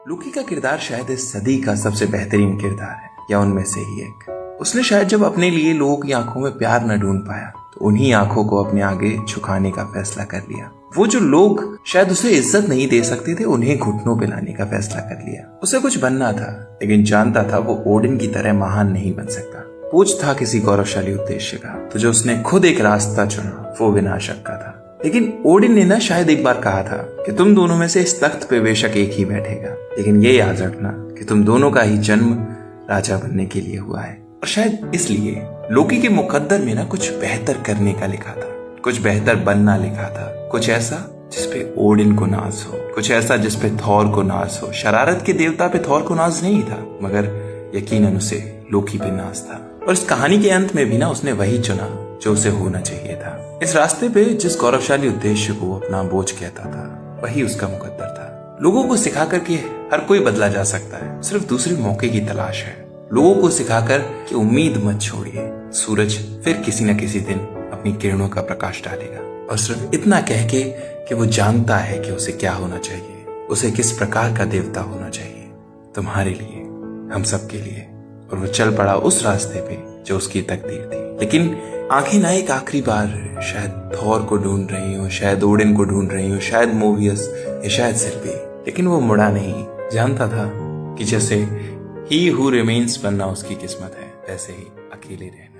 लोकी का किरदार शायद इस सदी का सबसे बेहतरीन किरदार है, या उनमें से ही एक। उसने शायद जब अपने लिए लोगों की आंखों में प्यार न ढूंढ पाया तो उन्हीं आंखों को अपने आगे झुकाने का फैसला कर लिया। वो जो लोग शायद उसे इज्जत नहीं दे सकते थे, उन्हें घुटनों पे लाने का फैसला कर लिया। उसे कुछ बनना था, लेकिन जानता था वो ओडिन की तरह महान नहीं बन सकता। पूछ था किसी गौरवशाली उद्देश्य का, तो जो उसने खुद एक रास्ता चुना वो विनाशक का था। लेकिन ओडिन ने ना शायद एक बार कहा था कि तुम दोनों में से इस तख्त पे बेशक एक ही बैठेगा, लेकिन ये याद रखना कि तुम दोनों का ही जन्म राजा बनने के लिए हुआ है। और शायद इसलिए लोकी के मुकद्दर में ना कुछ बेहतर करने का लिखा था, कुछ बेहतर बनना लिखा था, कुछ ऐसा जिसपे ओडिन को नाज हो, कुछ ऐसा जिसपे थॉर को नाज हो। शरारत के देवता पे थॉर को नाज नहीं था, मगर यकीनन उसे लोकी पे नाज था। और इस कहानी के अंत में भी ना उसने वही चुना जो उसे होना चाहिए था। इस रास्ते पे जिस गौरवशाली उद्देश्य को अपना बोझ कहता था, वही उसका मुकद्दर था। लोगों को सिखा कर कि हर कोई बदला जा सकता है, सिर्फ दूसरे मौके की तलाश है। लोगों को सिखाकर कि उम्मीद मत छोड़िए, सूरज फिर किसी न किसी दिन अपनी किरणों का प्रकाश डालेगा। और सिर्फ इतना कह के कि वो जानता है कि उसे क्या होना चाहिए, उसे किस प्रकार का देवता होना चाहिए, तुम्हारे लिए, हम सबके लिए। और वो चल पड़ा उस रास्ते पे जो उसकी तकदीर थी। लेकिन आंखें ना एक आखिरी बार शायद थॉर को ढूंढ रही हो, शायद ओडिन को ढूंढ रही हो, शायद मोबियस या शायद सिल्वी, लेकिन वो मुड़ा नहीं। जानता था कि जैसे ही हु रिमेन्स बनना उसकी किस्मत है, वैसे ही अकेले रहना।